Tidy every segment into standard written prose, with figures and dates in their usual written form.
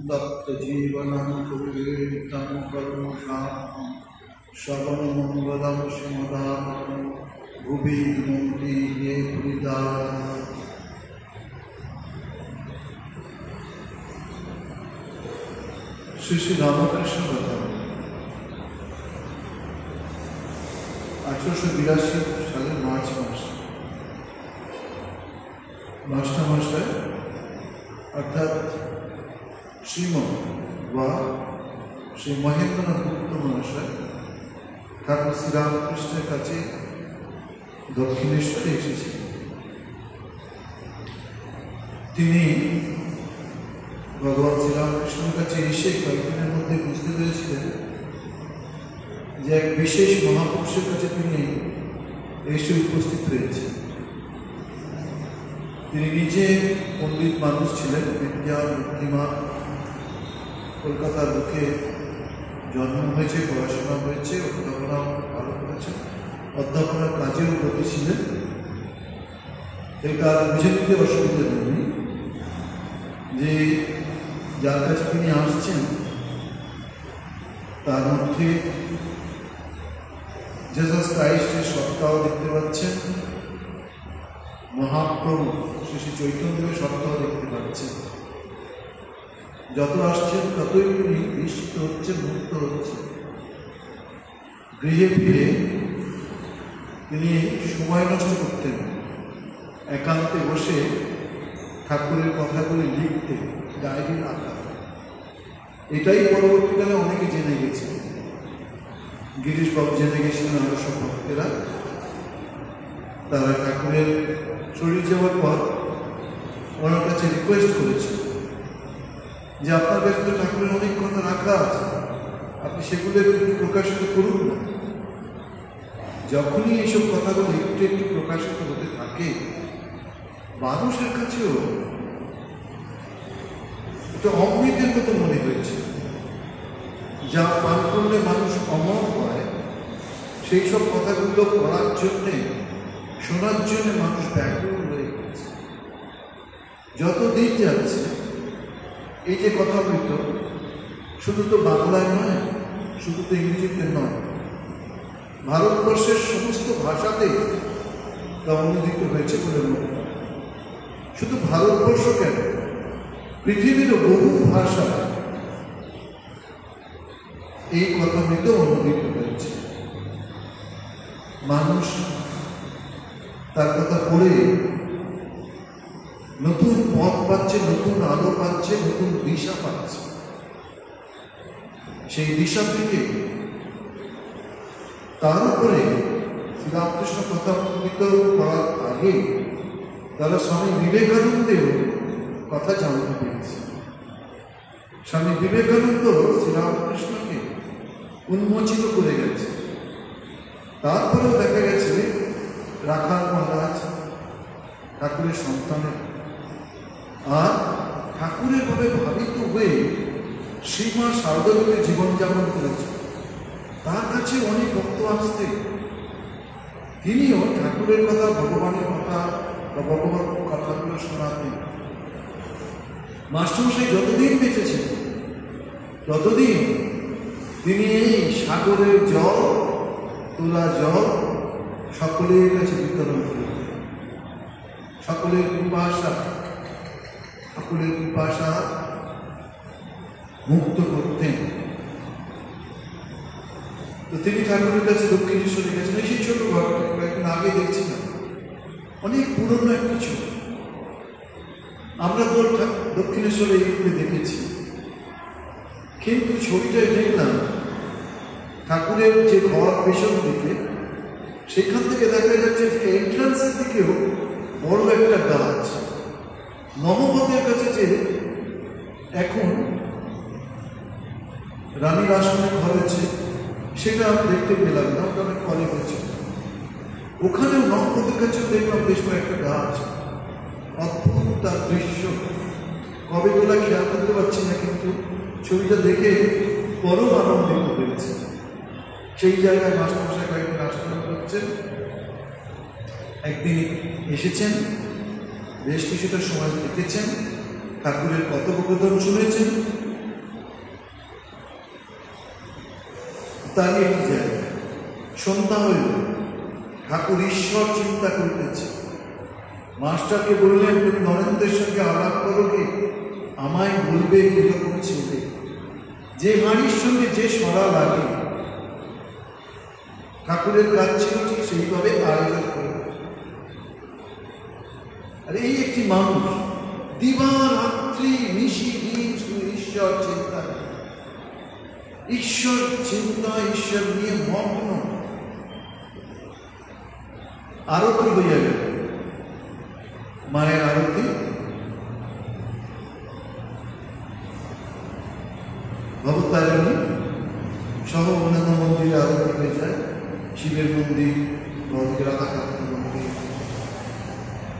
तप्तजीवनं कुरुतं कर्मशां श्रवणमङ्गलं श्रीमदां भुवि नन्ति ये पुरिदा। श्री श्री रामकृष्ण कथा 1882 সালের মার্চ মাস্টারমশাই অর্থাৎ শ্রীমৎ বা শ্রী মহেন্দ্রনাথ গুপ্ত মহাশয় ঠাকুর শ্রীরামকৃষ্ণের কাছে দক্ষিণেশ্বরে এসেছিলেন। তিনি ভগবান শ্রীরামকৃষ্ণের কাছে এসে কয়েকদিনের মধ্যে বুঝতে পেরেছিলেন যে এক বিশেষ মহাপুরুষের কাছে তিনি এসে উপস্থিত হয়েছেন। তিনি নিজে পণ্ডিত মানুষ ছিলেন, বিদ্যা বুদ্ধিমান, কলকাতার বুকে জন্ম হয়েছে, পড়াশোনা হয়েছে, অধ্যাপনা ভালো করেছেন, অধ্যাপনার কাজেও ব্রতী ছিলেন। এই তার বুঝে নিতে অসুবিধা নেই যে যার কাছে তিনি আসছেন তার মধ্যে জিসাস ক্রাইস্টের সত্তাও দেখতে পাচ্ছেন, মহাপ্রভু শ্রী চৈতন্যের সত্তাও দেখতে পাচ্ছেন। যত আসছেন ততই তিনি বিস্মিত হচ্ছে, মুক্ত হচ্ছে। গৃহে ফিরে তিনি সময় নষ্ট করতেন, একান্তে বসে ঠাকুরের কথাগুলি লিখতে, ডায়েরি রাখা। এটাই পরবর্তীকালে অনেকে জেনে গেছে। গিরিশবাবু জেনে গেছিলেন, আরো সব ভক্তেরা। তারা ঠাকুরের শরীর যাওয়ার পর ওনার কাছে রিকোয়েস্ট করেছে যে আপনার কাছে তো ঠাকুরের অনেক কথা রাখা আছে, আপনি সেগুলো একটু প্রকাশিত করুন না। যখনই এইসব কথাগুলো একটু একটু প্রকাশিত হতে থাকে, মানুষের কাছেও এটা অমৃতের মতো মনে হয়েছে। যা পান করলে মানুষ অমর হয়, সেই সব কথাগুলো পড়ার জন্যে, শোনার জন্য মানুষ ব্যাকুল হয়ে গেছে। যত দিন যাচ্ছে এই যে কথামৃত শুধু তো বাংলায় নয়, শুধু তো ইংরেজিতে নয়, ভারতবর্ষের সমস্ত ভাষাতেই তা অনুদিত হয়েছে বলে মনে হয়। শুধু ভারতবর্ষ কেন, পৃথিবীর বহু ভাষা এই কথামৃত অনুদিত হয়েছে। মানুষ তার কথা পড়ে নতুন পথ পাচ্ছে, নতুন আলো পাচ্ছে, নতুন দিশা পাচ্ছে। সেই দিশা থেকে তার উপরে শ্রীরামকৃষ্ণ কথামৃত করার আগে তারা স্বামী বিবেকানন্দের কথা জানতে পেরেছে। স্বামী বিবেকানন্দ শ্রীরামকৃষ্ণকে উন্মোচিত করে গেছে। তারপরেও দেখা গেছে রাখাল মহারাজ ঠাকুরের সন্তানের, আর ঠাকুরের ভাবে ভাবিত হয়ে শ্রীমা শারদারূপে জীবনযাপন করেছে। তার কাছে অনেক ভক্ত আসতে, তিনিও ঠাকুরের কথা, ভগবানের কথা বা ভগবান কথাগুলো শোনাতেন। মাস্টারমশাই যতদিন বেঁচেছেন ততদিন তিনি এই সাগরের জল, তোলা জল সকলের কাছে বিতরণ করতেন। সকলের পিপাসা মুক্ত করতেন। তো তিনি ঠাকুরের কাছে দক্ষিণেশ্বরে গেছেন। সেই ছোট ঘরটা কয়েকদিন আগে দেখছিলাম, অনেক পুরনো একটা ছবি। আমরা তো দক্ষিণেশ্বরে এইগুলো দেখেছি, কিন্তু ছবিটাই দেখলাম ঠাকুরের যে ঘর পেছন দিকে, সেখান থেকে দেখা যাচ্ছে যে এন্ট্রান্সের দিকেও বড় একটা গাছ। নহবতের কাছে যে এখন রানীর আসনে ঘর আছে, সেটা আমি দেখতে পেলাম না, ওটা অনেক পরে হয়েছে। ওখানেও নহবতের কাছেও দেখলাম বেশ কয়েকটা গাছ। অদ্ভুত তার দৃশ্য, কবে তোলা খেয়াল করতে পারছি না, কিন্তু ছবিটা দেখে পরম আনন্দিত হয়েছে। সেই জায়গায় মাস্টারমশাই কয়েকদিন আসতে করছেন। একদিন এসেছেন, বেশ কিছুটা সময় থেকেছেন, ঠাকুরের কথোপকথন শুনেছেন? তারই একটি জায়গা সন্ধ্যা হইল, ঠাকুর ঈশ্বর চিন্তা করিতেছে। মাস্টারকে বললেন, তুমি নরেন্দ্রের সঙ্গে আলাপ করো কি? আমায় বলবে এরকম ছেলে, যে হাঁড়ির সঙ্গে যে সরা লাগে। ঠাকুরের কাজ ছিল ঠিক সেইভাবে আয়োজন করবে। আর এই একটি মানুষ দিবারাত্রি নিশি দিন শুধু ঈশ্বর চিন্তা, ঈশ্বর চিন্তা, ঈশ্বর নিয়ে মগ্ন। আরতি হইয়া গেল, মায়ের আরতি। ভবতারিণী সহ অন্যান্য মন্দিরে আরতি হয়ে যায়, শিবের মন্দির, রাধাকান্ত মন্দির।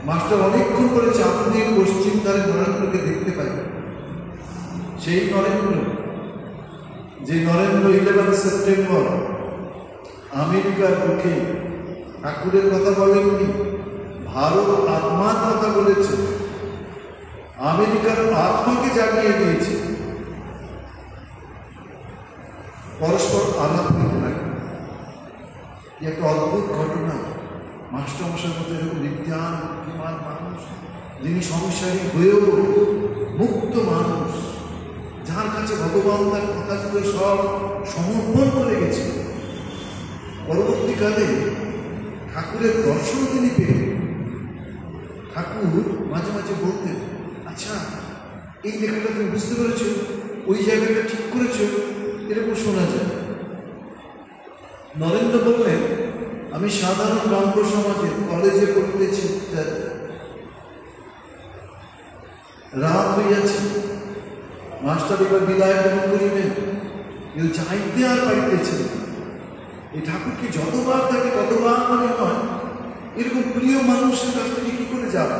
মাস্টার অনেকক্ষণ করে চাঁদনির পশ্চিম ধারে নরেন্দ্রকে দেখতে পাই। সেই নরেন্দ্র, যে নরেন্দ্র 11 সেপ্টেম্বর আমেরিকার মুখে ঠাকুরের কথা বলেননি, ভারত আত্মার কথা বলেছে, আমেরিকার আত্মাকে জাগিয়ে দিয়েছে। পরস্পর আলাপ করতে লাগে। একটা অদ্ভুত ঘটনা। মাস্টারমশাইয়ের মতো এরকম বিজ্ঞান বুদ্ধিমান মানুষ, যিনি সংসারী হয়েও মুক্ত মানুষ, যার কাছে ভগবান তার কথাগুলো সব সমর্পণ করে গেছে। পরবর্তীকালে ঠাকুরের দর্শন তিনি পেলেন। ঠাকুর মাঝে মাঝে বলতেন, আচ্ছা এই লেখাটা তুমি বুঝতে পেরেছ, ওই জায়গাটা ঠিক করেছ, এরকম শোনা যায়। নরেন্দ্র বললেন, আমি সাধারণ ব্রাহ্ম সমাজে কলেজে পড়তেছি, রাত হইয়াছে, মাস্টার এবার বিদায় গ্রহণ করিবেন, কিন্তু চাইতে আর পাইতেছে। এই ঠাকুরকে যতবার থাকে ততবার মনে হয় এরকম প্রিয় মানুষের কাছ থেকে কি করে যাবে।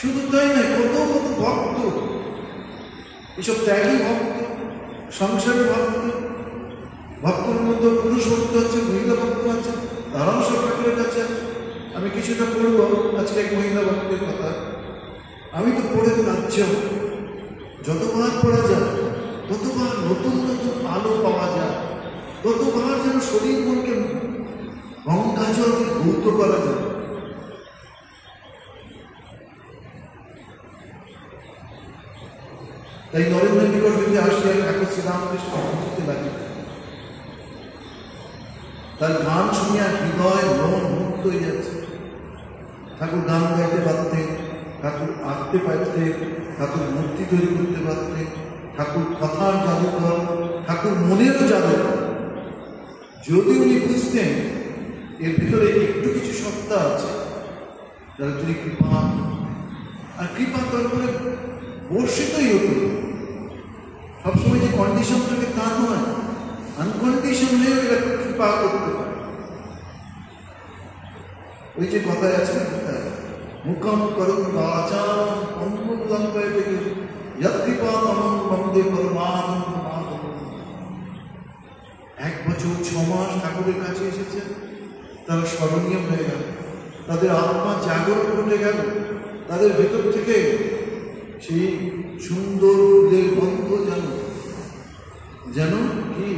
শুধু তাই নয়, কত কত ভক্ত, এসব ত্যাগী ভক্ত, সংসারী ভক্ত, ভক্তের মধ্যে পুরুষ ভক্ত আছে, মহিলা ভক্ত আছে, তারাও সব ঠাকুরের কাছে আছে। আমি কিছুটা পড়ব আজকে এক মহিলা ভক্তের কথা। আমি তো পড়ে রাজ্য, যতবার পড়া যায় ততবার নতুন নতুন আলো পাওয়া যায়, ততবার যেন শরীর মনকে গঙ্গাজলকে ধৌত করা যায়। তাই নরেন্দ্র নিকট যদি আসিয়া ঠাকুর শ্রীরামকৃষ্ণ বুঝতে লাগে, তার গান শুনিয়া হৃদয় মন মুক্ত হয়ে যাচ্ছে। ঠাকুর গান গাইতে পারতেন, ঠাকুর আঁকতে পারতেন, ঠাকুর মূর্তি তৈরি করতে পারতেন, ঠাকুর কথার জাদুকর, ঠাকুর মনেরও জাদুকর। যদি উনি বুঝতেন এর ভিতরে একটু কিছু সত্তা আছে, তাহলে তিনি কৃপা, আর কৃপা তারপরে বর্ষিতই হতো। সবসময় যে কন্ডিশন থাকে তা নয়, আনকন্ডিশন হয়েও এরা কৃপা করতে পারে। ওই যে কথায় আছে না, কোথায় মুখম করুন আচার অনুমূলন করে থেকে কৃপা তমন বন্দে পরমানন্দ। 1 বছর 6 মাস ঠাকুরের কাছে এসেছেন, তারা স্মরণীয় হয়ে গেল, তাদের আত্মা জাগরণ ঘটে গেল, তাদের ভেতর থেকে সেই সুন্দর ফুলের গন্ধ যেন কি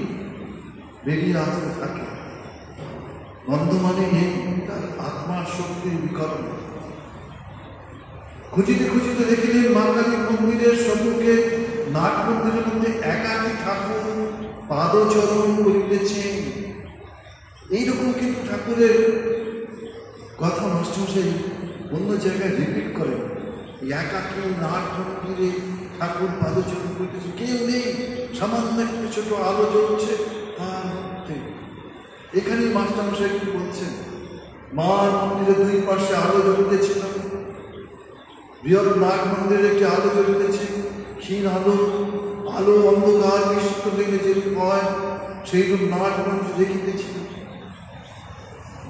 বেরিয়ে আসতে থাকে। গন্ধ মানে এই তার আত্মার শক্তির বিকরণ। খুঁজিতে খুঁজিতে দেখিলেন মা কালীর মন্দিরের সম্মুখে নাট মন্দিরের মধ্যে একাকী ঠাকুর পাদচরণ করিতেছেন। এইরকম কিন্তু ঠাকুরের কথা মাস্টারমশাই অন্য জায়গায় রিপিট করেন। একাকী নাট মন্দিরে ঠাকুর পাদচরণ করতেছে, কেউ নেই, সামান্য একটা ছোট আলো জ্বলছে তার মধ্যে। এখানে মাস্টারমশাই কি বলছেন, মার মন্দিরে 2 পাশে আলো জ্বলতেছিল, বৃহৎ নাট মন্দিরে একটি আলো জ্বলতেছে, ক্ষীণ আলো, আলো অন্ধকার মিশ্রিত হইলে যেরকম হয় সেইরূপ নাট মন্দির দেখিতেছিল,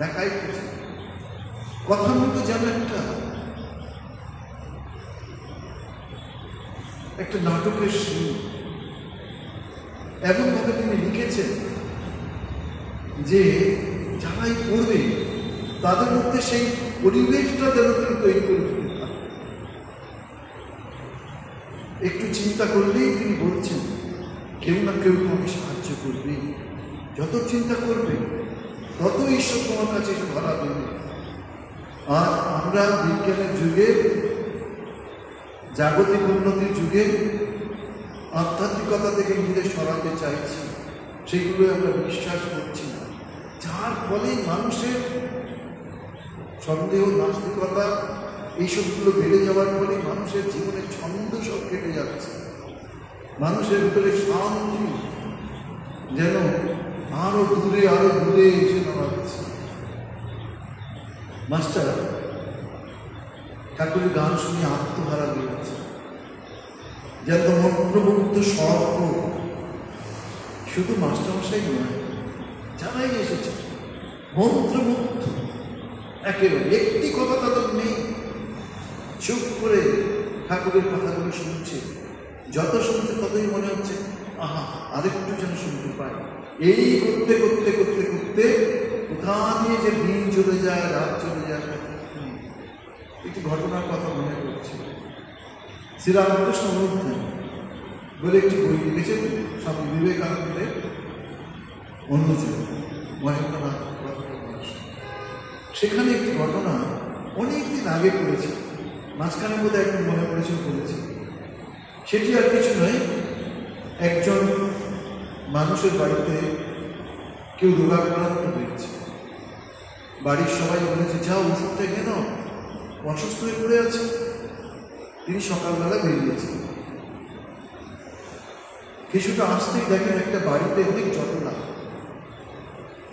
দেখাই করছে। কথার মতো যেন একটা নাটকের সিন। এমনভাবে তিনি লিখেছেন যে যারাই পড়বে তাদের মধ্যে সেই পরিবেশটা যেন তিনি তৈরি করে দিতে পারেন। একটু চিন্তা করলেই তিনি বলছেন কেউ না কেউ তোমাকে সাহায্য করবে। যত চিন্তা করবে তত ঈশ্বর তোমার কাছে এসে ধরা দেবে। আর আমরা বিজ্ঞানের যুগে, জাগতিক উন্নতির যুগে আধ্যাত্মিকতা থেকে নিজেদের সরাতে চাইছি, সেগুলো আমরা বিশ্বাস করছি না, যার ফলে মানুষের সন্দেহ, নাস্তিকতা এইসবগুলো বেড়ে যাওয়ার ফলে মানুষের জীবনের ছন্দ সব কেটে যাচ্ছে। মানুষের ভিতরে শান্তি যেন আরো দূরে এসে দাঁড়াচ্ছে। মাস্টার ঠাকুরের গান শুনে আত্মহারা বেরোচ্ছে, যেন মন্ত্রমুগ্ধ সর্ব। শুধু মাস্টারমশাই নয়, যারাই এসেছে মন্ত্রমুগ্ধ একেবারে, একটি কথা তাদের নেই, চুপ করে ঠাকুরের কথাগুলো শুনছে। যত শুনছে ততই মনে হচ্ছে আহা আরেকটু যেন শুনতে পাই। এই করতে করতে করতে করতে কোথা দিয়ে যে দিন চলে যায়, রাত চলে যায়। একটি ঘটনার কথা মনে করছে। শ্রীরামকৃষ্ণ অনুধ্যান বলে একটি বই লিখেছেন স্বামী বিবেকানন্দের অনুযায়ী মহেন্দ্রনাথ। সেখানে একটি ঘটনা অনেকদিন আগে করেছে, মাঝখানে বোধহয় একদিন মনে করেছে বলেছে। সেটি আর কিছু নয়, একজন মানুষের বাড়িতে কেউ রোগাক্রান্ত হয়েছে। বাড়ির সবাই বলেছে যাও ওষুধটা এনে নাও, অসুস্থ হয়ে পড়ে আছে। তিনি সকালবেলা বেরিয়েছেন, কিছুটা আসতেই দেখেন একটা বাড়িতে অনেক জটলা।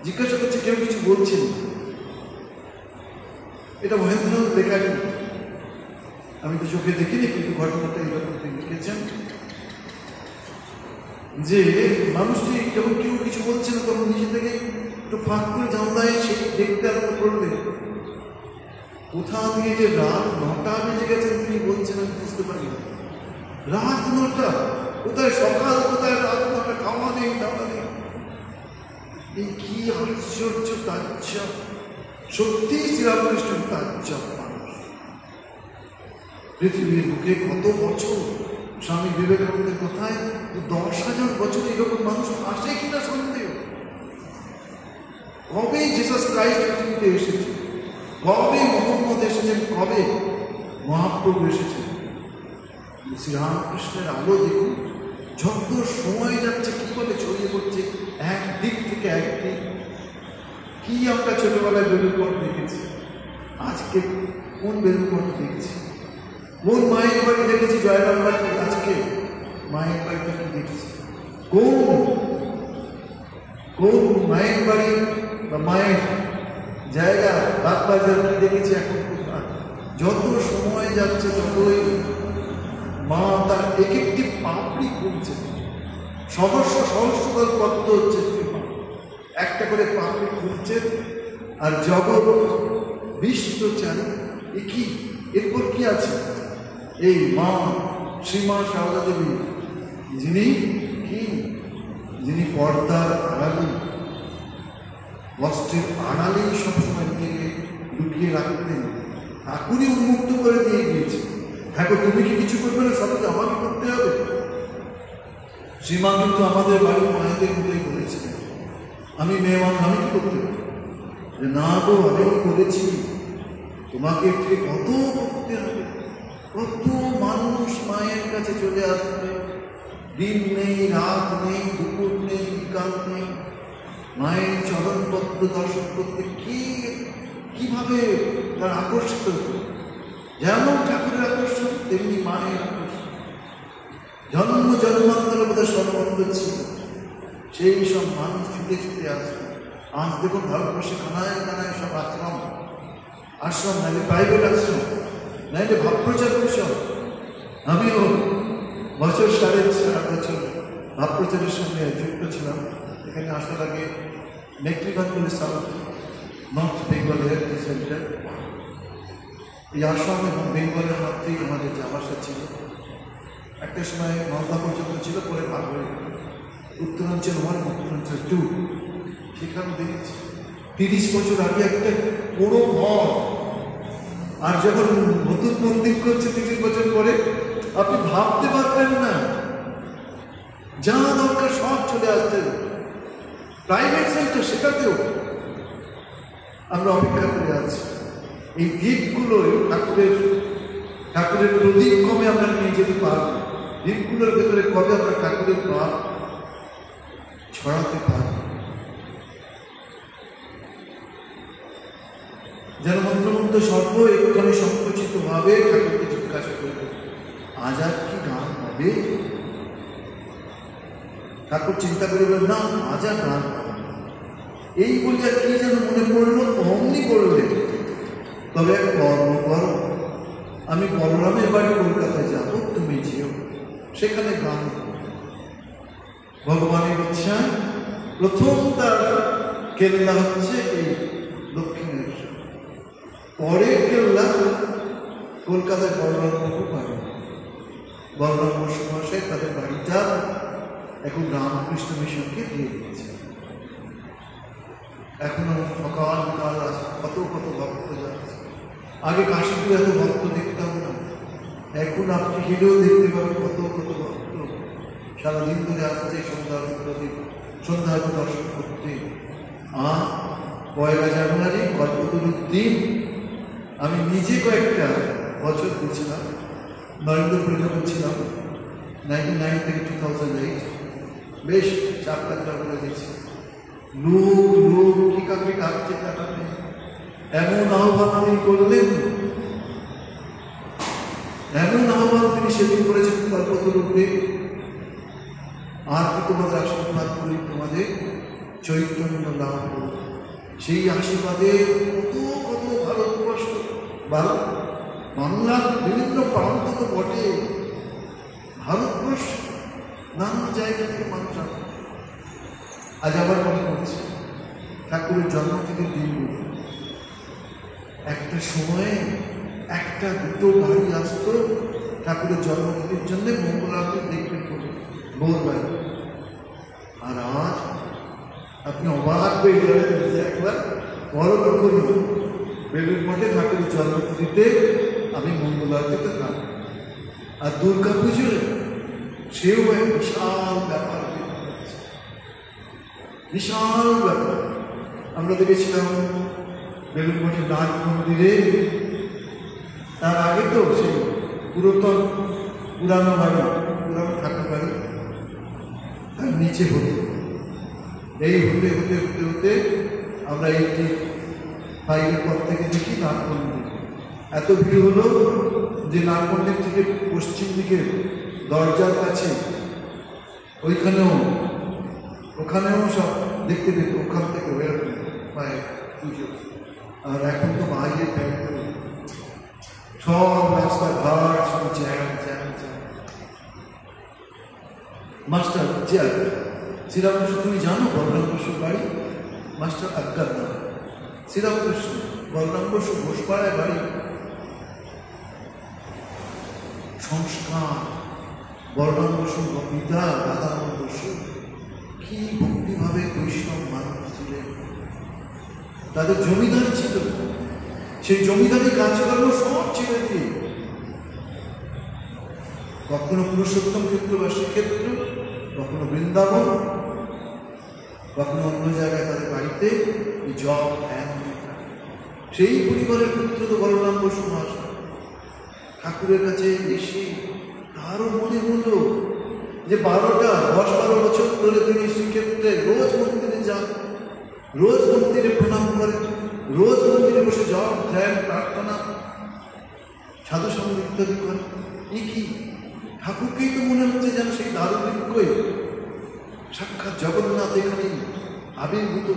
জিজ্ঞাসা করছে, কেউ কিছু বলছেন? এটা মহেন্দ্রনাথ লেখা, আমি তো চোখে দেখিনি, কিন্তু ঘটনাটা এরকম তিনি লিখেছেন যে মানুষটি যখন কেউ কিছু বলছে না তখন নিজে থেকে একটু ফাঁক করে জানলায় সে দেখতে আরম্ভ করলেন। কোথা দিয়ে যে রাত 9টা বেজে গেছেন তিনি বলছেন, আমি বুঝতে পারি না। রাত 9টা কোথায় সকাল, কোথায় রাত 9টা, খাওয়া নেই দাওয়া নেই। এই কি আশ্চর্য তাজ্জব! সত্যি শ্রীরামকৃষ্ণ তাজ্জব মানুষ। পৃথিবীর বুকে কত বছর, স্বামী বিবেকানন্দের কথায় 10,000 বছর এরকম মানুষ আসে কিনা সন্দেহ। কবে জিসাস ক্রাইস্ট পৃথিবীতে এসেছে, কবে মোহাম্মদ এসেছেন, কবে মহাপ্রভু এসেছেন। শ্রীরামকৃষ্ণের আলো দেখুন, যত সময় যাচ্ছে কি বলে ছড়িয়ে পড়ছে এক দিক থেকে এক দিক। কি আমরা ছোটবেলায় বেলুড়মঠ দেখেছি, আজকে কোন বেলুড়মঠ দেখছি, কোন মায়ের বাড়ি দেখেছি জয়রামবাটি, আজকে মায়ের বাড়িটা কি দেখছি, কোন মায়ের বাড়ি বা মায়ের জায়গা বাগবাজার কি দেখেছি, এখন কোথায়। যত সময় যাচ্ছে ততই মা তার এক একটি পাপড়ি খুলছে, সহস্রদল পদ্ম হচ্ছে, একটা করে পাপড়ি খুলছে। আর জগৎ বিশ্ব চাই কি, এরপর কি আছে? এই মা শ্রীমা সারদা দেবী, যিনি পর্দার আড়ালে, বস্ত্রের আড়ালেই সবসময় নিজেকে লুকিয়ে রাখতেন, ঠাকুরই উন্মুক্ত করে দিয়ে গিয়েছে। এখন তুমি কি কিছু করবে না, সবই আমাকে করতে হবে। শ্রীমা কিন্তু আমাদের বাড়ির মায়েদের মতোই বলেছিলেন, আমি মেয়ে মানুষ, আমি কি করতে পারি? না গো, আমি করেছি, তোমাকে ঠিক কত করতে হবে। কত মানুষ মায়ের কাছে চলে আসবে, দিন নেই, রাত নেই, দুপুর নেই, বিকাল নেই, মায়ের চরণপদ্ম দর্শন করতে কিভাবে তার আকর্ষিত হতো। যেমন ঠাকুরের আকর্ষণ, তেমনি মায়ের আকর্ষণ। জন্মান্তরে বোধহয় সর্বত্র ছিল, সেই সব মানুষ ছুটে ছুটে আসবে। আজ দেখুন ভারতবর্ষে কানায় কানায় সব আশ্রম নাইলে প্রাইভেট আশ্রম, নাইলে ভাবপ্রচার পরিষদ। আমিও বছর 4.5 বছর ভাবপ্রচারের সঙ্গে যুক্ত ছিলাম। এখানে আসার আগে মেট্রিগঞ্জ বলে south north Bengal heritage centre, এই আসাম এবং বেঙ্গলের মধ্যেই আমাদের যাওয়া আসা ছিল। একটা সময় মালদা পর্যন্ত ছিল, পরে ভাগ হয়ে গেল উত্তরাঞ্চল 1, উত্তরাঞ্চল 2। সেখানে দেখেছি 30 বছর আগে একটা বড় ঘর, আর যখন নতুন মন্দির করছে 30 বছর পরে, আপনি ভাবতে পারবেন যা দরকার সব চলে আসতে, প্রাইভেট সেক্টর সেটাতেও আমরা অপেক্ষা করে আছি। এই দ্বীপগুলো ঠাকুরের প্রদীপ কমে আমরা নিয়ে যেতে পারব, দ্বীপগুলোর ভেতরে কবে আমরা ঠাকুরের ভাব ছড়াতে পারব, যেন মন্ত্রমুগ্ধ সর্ব একখানে সংকুচিত ভাবে ঠাকুরকে জিজ্ঞাসা করবে, আজ আর কি গান হবে? ঠাকুর চিন্তা করে বললেন, না আজ আর গান হবে। এই বলিয়া কি যেন মনে পড়লো, অমনি করলে তবে এক কর্ম করো, আমি বলরামের বাড়ি কলকাতায় যাব, তুমি যেও, সেখানে গান। ভগবানের ইচ্ছা প্রথম তার কেল্লা হচ্ছে এই দক্ষিণের, পরের কেল্লা কলকাতায় বলরামবাবু বাড়ি। বলরাম বসু মহাশয় তাদের বাড়িটা এখন রামকৃষ্ণ মিশনকে দিয়ে দিয়েছে। এখনো সকাল বিকাল কত কত ভক্ত যাচ্ছে। আগে কাশীপুরে এত ভক্ত দেখতাম না, এখন আপনি গেলেও দেখতে পাবেন কত কত ভক্ত সারাদিন ধরে আসছে সন্ধ্যা দর্শন করতে। আর 1 জানুয়ারি কল্পতরুর দিন আমি নিজে কয়েকটা বছর করছিলাম, নরেন্দ্রপুরে যখন ছিলাম 1999 থেকে 2008, বেশ চাপটা করে গেছি। লোক কি কাকে ডাকছে কাটাতে, এমন আহ্বান তিনি করলেন, এমন আহ্বান তিনি সেদিন করেছেন কল্পতরুকে, আর কি তোমাদের আশীর্বাদ করি, তোমাদের চৈতন্য লাভ করো। সেই আশীর্বাদে কত কত ভারতবর্ষ, বাংলার বিভিন্ন প্রান্ত তো বটে, ভারতবর্ষ নানা জায়গা থেকে মানুষ আসে। আজ আবার মনে করছে ঠাকুরের জন্ম থেকে দিনগুলো, একটা সময়ে 1-2 গাড়ি আসতো ঠাকুরের জন্মদিনের জন্য মঙ্গলারতি দেখবেন করে ভোরবেলা। আর আজ আপনি অবাক হয়ে যাবেন, নিজে একবার বড় করি বেলুর মঠে ঠাকুরের জন্মতিথিতে আমি মঙ্গলারতিতে থাকি। আর দুর্গা পুজোর সেও এক বিশাল ব্যাপার, বিশাল ব্যাপার। আমরা দেখেছিলাম বেলুর মঠের নাট মন্দিরে, তার আগে তো সেই পুরানো বাড়ি, পুরানো ঠাকুর বাড়ি, তার নিচে হতো। এই হতে হতে হতে হতে আমরা 85 পর থেকে দেখি নাট মন্দির এত ভিড় হলো যে নাট মন্দির থেকে পশ্চিম দিকে দরজার কাছে ওখানেও সব দেখতে পেত, ওখান থেকে হয়ে পায় পুজো। আর এখন তো বাইরে সব রাস্তাঘাট সব জ্যাম। মাস্টার শ্রীরামকৃষ্ণ, তুমি জানো বলরাম বসুর বাড়ি? মাস্টার আজ্ঞার নাম শ্রীরামকৃষ্ণ, বলরাম বসু ঘোষপাড়ায় বাড়ি। সংস্কার, বলরাম বসু পিতা রাধারাম বসু কি ভক্তিভাবে বৈষ্ণব মানুষ ছিলেন। তাদের জমিদার ছিল, সেই জমিদারি কাজকর্ম সব ছেড়ে দিয়ে কখনো পুরুষোত্তম ক্ষেত্র বা শ্রীক্ষেত্র, কখনো বৃন্দাবন, কখনো অন্য জায়গায় তাদের বাড়িতে জব ধ্যান। সেই পরিবারের পুত্র তো বলরাম বসু মহাশয় ঠাকুরের কাছে এসে তারও মনে হলো যে 10-12 বছর ধরে তিনি শ্রীক্ষেত্রে রোজ মন্দিরে যান, রোজ মন্দিরে প্রণাম করেন, রোজ মন্দিরে বসে জপ ধ্যান প্রার্থনা সাধু সঙ্গ ইত্যাদি করেন। এই কি ঠাকুরকেই তো মনে হচ্ছে যেন সেই দারুণিকই সাক্ষাৎ জগন্নাথ এখানে আবির্ভূত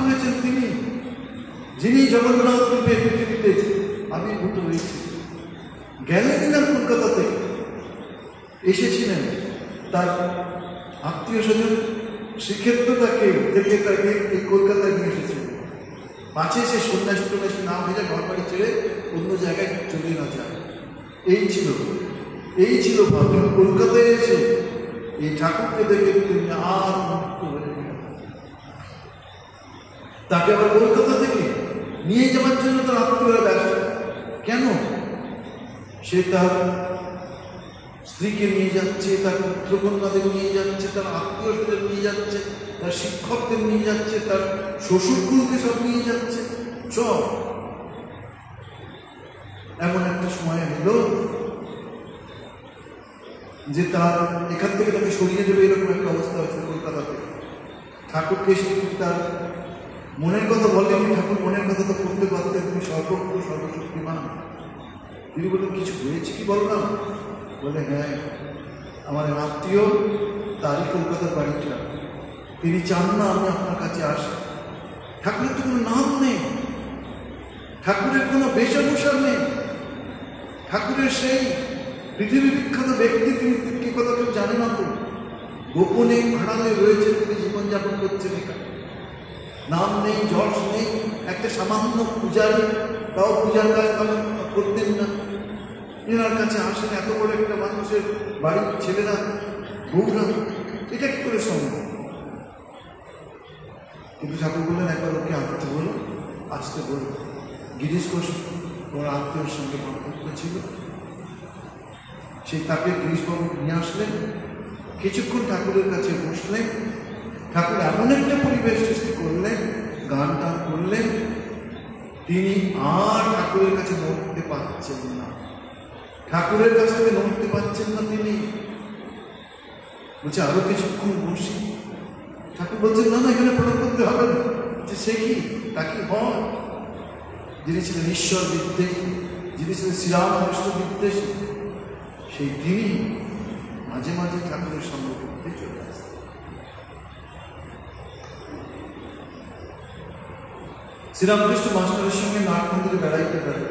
হয়েছেন তিনি, যিনি জগন্নাথ রূপে পৃথিবীতে আবির্ভূত হয়েছে। গেলেন না কলকাতা থেকে, এসেছিলেন তার আত্মীয় স্বজন শ্রীক্ষেত্র তাকে এই কলকাতায় নিয়ে এসেছিল, পাছে সে সন্ন্যাসী না হয়ে যায়, ঘর বাড়ি ছেড়ে অন্য জায়গায় চলে না যায়। এই ছিল ভাবনা। কলকাতায় এসে এই ঠাকুরকে দেখে তিনি আর মুক্ত হয়ে গেলেন। তাকে আবার কলকাতা থেকে নিয়ে যাওয়ার জন্য তার আত্মীয়রা ব্যস্ত। কেন? সে তার স্ত্রীকে নিয়ে যাচ্ছে, তার পুত্রকন্যাদের নিয়ে যাচ্ছে, তার আত্মীয়দের নিয়ে যাচ্ছে, তার শিক্ষকদের নিয়ে যাচ্ছে, তার শ্বশুরকুলকে সব নিয়ে যাচ্ছে সব। এমন একটা সময় এলো যে তার এখান থেকে তাকে সরিয়ে দেবে এরকম একটা অবস্থা হয়েছে কলকাতাতে। ঠাকুরকে এসে তার মনের কথা বলেনি, ঠাকুর মনের কথা তো করতে পারতেন, তুমি সর্বজ্ঞ সর্বশক্তিমান। তিনি বললেন কিছু হয়েছে কি বল না? বলে হ্যাঁ, আমার আত্মীয়, তারই কলকাতার বাড়িটা, তিনি চান না আমি আপনার কাছে আসি। ঠাকুরের তো কোনো নাম নেই, ঠাকুরের কোনো বেশভূষা নেই, ঠাকুরের সেই পৃথিবী বিখ্যাত ব্যক্তি, তিনি কি কথা কেউ জানে না তো। গোপনে আড়ালে রয়েছে, তিনি জীবনযাপন করছেন এখানে, নাম নেই, যশ নেই। একটা সামান্য পূজারী, তাও পূজার কাজ করতেন না, এনার কাছে আসেন এত বড় একটা মানুষের বাড়ির ছেলেরা বউরা, এটা কি করে সম্ভব? কিন্তু ঠাকুর বললেন একবার ওকে আসতে বলো, আসতে বলো। গিরিশ ঘোষ ওর আত্মীয়ের সঙ্গে সম্পর্ক ছিল, সেই তাকে গিরিশবাবু নিয়ে আসলেন, কিছুক্ষণ ঠাকুরের কাছে বসলেন। ঠাকুর এমন একটা পরিবেশ সৃষ্টি করলেন, গান টান করলেন, তিনি আর ঠাকুরের কাছে নড়তে পারছেন না, ঠাকুরের কাছে নড়তে পারছেন না। তিনি বলছে আরো কিছুক্ষণ বসি। ঠাকুর বলছেন না না, এখানে প্রণাম করতে হবে না। যে সে কি, তাকে হয় যিনি ছিলেন ঈশ্বর বিদ্বেষী, যিনি ছিলেন শ্রীরামকৃষ্ণ বিদ্বেষী, সেই তিনি মাঝে মাঝে ঠাকুরের সঙ্গে করতে চলে আসতেন। শ্রীরামকৃষ্ণ মাস্টারের সঙ্গে নাট মন্দিরে বেড়াইতে বেড়াই।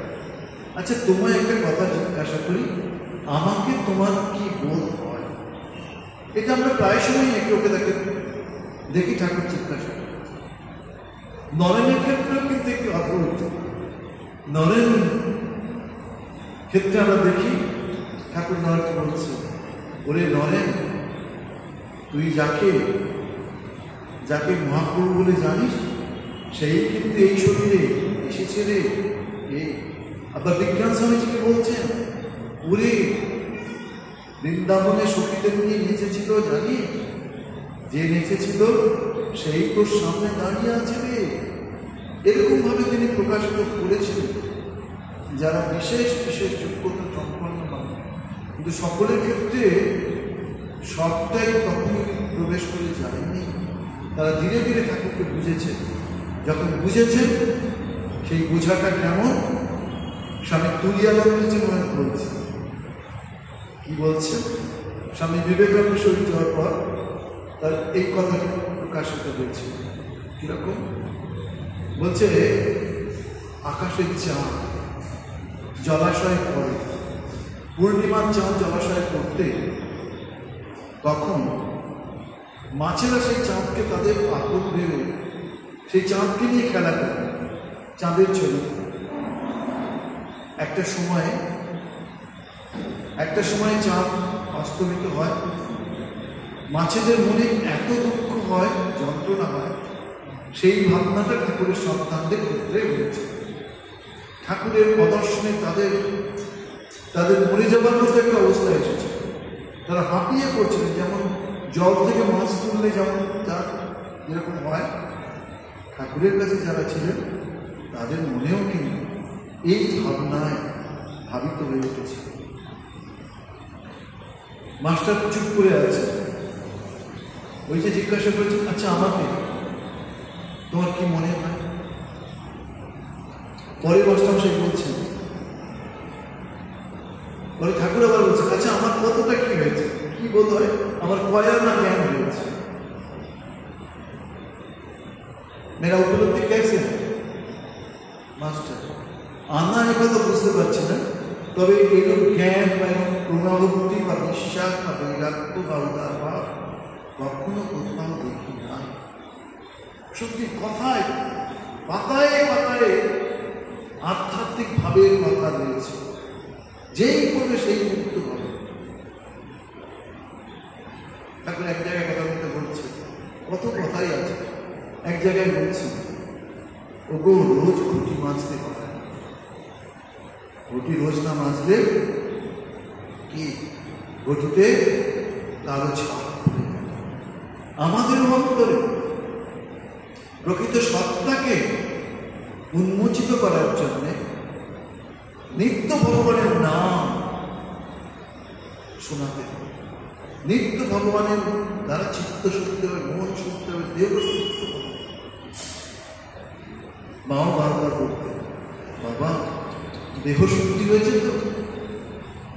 আচ্ছা তোমায় একটা কথা জিজ্ঞাসা করি, আমাকে তোমার কি বোধ হয়? এটা আমরা প্রায় সময় একে ওকে দেখি ঠাকুর জিজ্ঞাসা। নরেনের ক্ষেত্রেও কিন্তু একটু অদ্ভুত। নরেন ক্ষেত্রে আমরা দেখি ঠাকুর নরেনকে বলছে, ওরে নরেন, তুই যাকে যাকে মহাপ্রভু বলে জানিস, সেই কিন্তু এই শরীরে এসেছে রে। আবার বিজ্ঞান স্বামীজিকে বলছেন, ওরে বৃন্দাবনে সখীদের নিয়ে নেচেছিল, জানি যে নেচেছিল সেই তোর সামনে দাঁড়িয়ে আছে রে। এরকম ভাবে তিনি প্রকাশিত করেছিলেন যারা বিশেষ বিশেষ যোগ্যতা সম্পন্ন মানুষ। কিন্তু সকলের ক্ষেত্রে সবটাই তখনই প্রবেশ করে যায়নি, তারা ধীরে ধীরে ঠাকুরকে বুঝেছে। যখন বুঝেছেন, সেই বোঝাটা কেমন স্বামী তুলিয়ানন্দজি মহারাজ বলছে। কি বলছেন? স্বামী বিবেকানন্দ শহীদ হওয়ার পর তার এই কথাটি প্রকাশিত হয়েছে। কিরকম বলছে, আকাশের চাঁদ জলাশয়ে পড়ে, পূর্ণিমার চাঁদ জলাশয়ে পড়তে, তখন মাছেরা সেই চাঁদকে তাদের আপন ভেবে সেই চাঁদকে নিয়ে খেলা করে, চাঁদের ছবি। একটা সময় চাঁদ অস্তমিত হয়, মাছেদের মনে এত দুঃখ হয়, যন্ত্রণা হয়, সেই ভাবনাটা ঠাকুরের সন্তানদের ক্ষেত্রে হয়েছে। ঠাকুরের প্রদর্শনে তাদের মরে যাবার মতো একটা অবস্থা এসেছে। তারা হাঁপিয়ে পড়ছিলেন, যেমন জল থেকে মাছ তুললে যেমন তার যেরকম হয়, ঠাকুরের কাছে যারা ছিলেন তাদের মনেও কিন্তু এই ভাবনায় ভাবিত হয়ে উঠেছে। মাস্টার চুপ করে আছে, ওই যে জিজ্ঞাসা করেছেন, আচ্ছা আমাকে তোমার কি মনে হয়? পরে বসলাম, সে বলছে, পরে ঠাকুর আবার বলছে, আচ্ছা আমার কতটা কি হয়েছে, কি বোধ হয় আমার কয়া না জ্ঞান হয়েছে? মেরা উপলব্ধি कैसे মাস্টার? আনা এ কথা বুঝতে পারছি না, তবে এরকম জ্ঞান বা এরকম প্রণাভক্তি বা বিশ্বাস বা বৈরাগ্য বা উদার ভাব কখনো কোথাও দেখি না। সত্যি কথায় পাতায় পাতায় আধ্যাত্মিক ভাবের কথা রয়েছে, যেই করবে সেই মুক্ত হবে। ঠাকুর এক জায়গায় কথা বলতে বলছে, কত কথাই আছে। এক জায়গায় বলছি, ওগো রোজ ঘুটি মাজতে পারে, ঘুটি রোজ না মাজলে কি গতিতে কালো ছাপ পড়ে গেল। আমাদের অন্তরে প্রকৃত সত্তাকে উন্মোচিত করার জন্যে নিত্য ভগবানের নাম শোনাতে হবে, নিত্য ভগবানের দ্বারা চিত্ত শুনতে হবে, মন শুনতে হবে, দেহ শুনতে হবে। মাও বারবার বলতে, বাবা দেহ শুদ্ধি হয়েছে তো,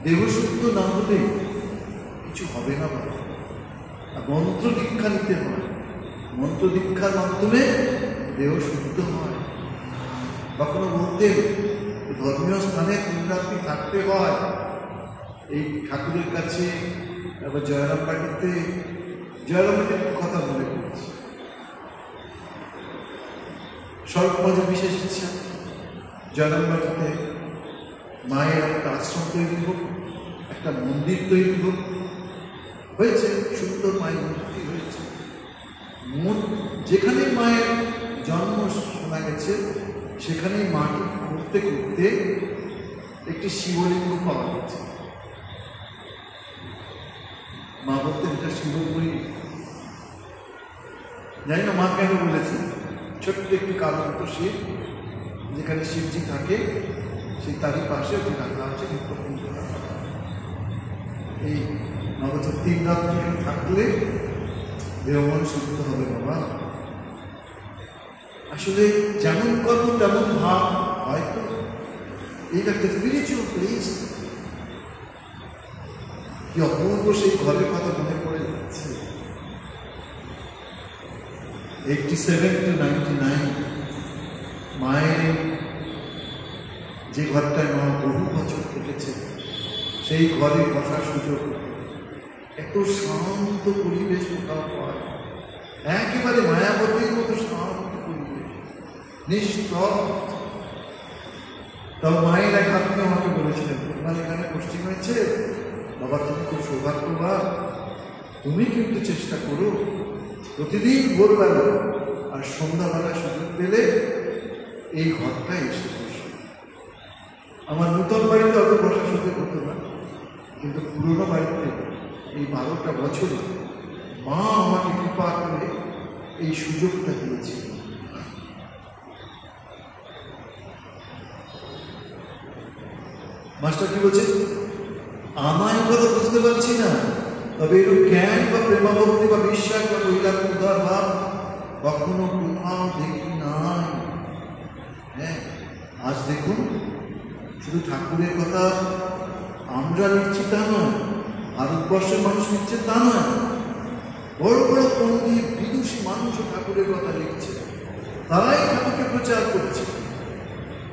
দেহ শুদ্ধ না হলে কিছু হবে না বাবা। আর মন্ত্র দীক্ষা নিতে হয়, মন্ত্র দীক্ষার মাধ্যমে দেহ শুদ্ধ হয়। কখনো বলতেন ধর্মীয় স্থানে 3 রাত্রি থাকতে হয়, এই ঠাকুরের কাছে, তারপর জয়রাম বাটিতে, জয়রামের কথা মনে করছি, স্বল্প মাঝে বিশেষ ইচ্ছা জয়রাম বাটিতে মায়ের একটা আশ্রম তৈরি হোক, একটা মন্দির তৈরি হোক। হয়েছে, সুন্দর মায়ের মূর্তি হয়েছে। যেখানে মায়ের জন্ম শোনা গেছে সেখানেই মাটি করতে করতে একটি শিবলিঙ্গ পাওয়া গেছে। মা বলতেন এটা শিবলিঙ্গই, জানি না মা কেন বলেছেন। ছোট্ট একটি কালো মতো শিব, যেখানে শিবজি থাকে সেই তারই পাশে যে রাখা আছে এই নবত 3 রাত্রি থাকলে দেহ মন শুদ্ধ হবে বাবা। আসলে যেমন কর্ম তেমন ভাব, হয়তো এই একটা স্পিরিচুয়াল প্লেস। কি অপূর্ব সেই ঘরের কথা মনে পড়ে যাচ্ছে। 87 to 99 মায়ের যে ঘরটায় মা বহু বছর কেটেছে, সেই ঘরে বসার সুযোগ, এত শান্ত পরিবেশ কোথাও পায়, একেবারে মায়াবতীর মতো শান্ত পরিবেশ, নিস্তব্ধ। তাও মায়ের এক আত্মীয় আমাকে বলেছিলেন, তোমার এখানে পোস্টিং হয়েছে বাবা, তুমি খুব সৌভাগ্যবান, তুমি কিন্তু চেষ্টা করো প্রতিদিন ভোরবেলা আর সন্ধ্যাবেলা সুযোগ পেলে এই ঘরটায় এসে বসো। আমার নূতন বাড়িতে অত বসার সুযোগ হতো না, কিন্তু পুরোনো বাড়িতে এই 12টা বছর মা আমাকে কৃপা করে এই সুযোগটা দিয়েছে। মাস্টার কি বলছে, আমায় কথা বুঝতে পারছি না, তবে এরূপ জ্ঞান বা প্রেমাভক্তি বা বিশ্বাস বা বৈরাগ্য উদার ভাব কখনো কোথাও দেখি নাই। হ্যাঁ, আজ দেখুন শুধু ঠাকুরের কথা আমরা লিখছি তা নয়, ভারতবর্ষের মানুষ লিখছে তা নয়, বড় বড় পণ্ডিত বিদুষী মানুষও ঠাকুরের কথা লিখছে, তারাই ঠাকুরকে প্রচার করছে।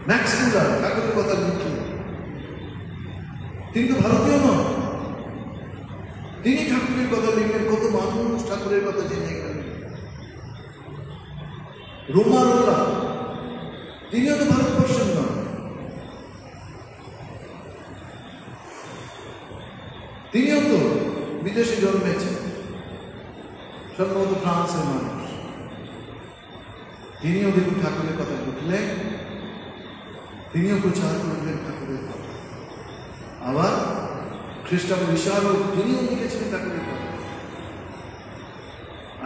ম্যাক্সিমুলার ঠাকুরের কথা লিখে, তিনি তো ভারতীয় নন, তিনি ঠাকুরের কথা লিখলেন, কত মানুষ ঠাকুরের কথা জেনে গেলেন। রোমারোলা তিনিও তো ভারতবর্ষের নন, তিনিও তো বিদেশে জন্মেছেন, সম্ভবত ফ্রান্সের মানুষ। তিনিও দেখুন ঠাকুরের কথা লিখলেন, তিনিও প্রচার করলেন ঠাকুরের কথা। আবার খ্রিস্টান বিশারদ তিনিও লিখেছিলেন ঠাকুরের কথা।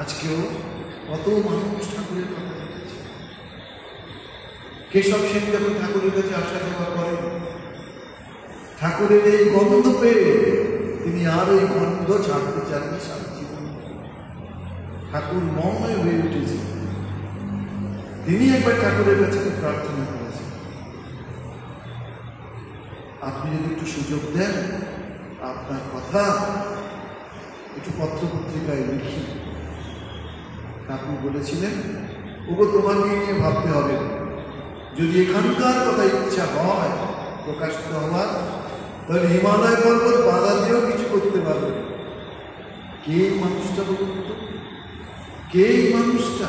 আজকেও কত মানুষ ঠাকুরের কথা লিখেছে। কেশব সেন যখন ঠাকুরের কাছে আসা যাওয়া করেন, ঠাকুরের এই গন্ধ পেয়ে তিনি আর এই গন্ধ ছাড়তে চাননি সারা জীবন। ঠাকুর ময় হয়ে উঠেছে। তিনি একবার ঠাকুরের কাছে প্রার্থনা করেছেন, আপনি যদি একটু সুযোগ দেন, আপনার কথা একটু পত্রপত্রিকায় লিখি। ঠাকুর বলেছিলেন, ওগো তোমাকে নিয়ে ভাবতে হবে, যদি এখানকার কথা ইচ্ছা হয় প্রকাশিত হওয়ার, তাহলে হিমালয় পর্বত বাধা দিয়েও কিছু করতে পারবে। কে এই মানুষটা বলুন তো, কে এই মানুষটা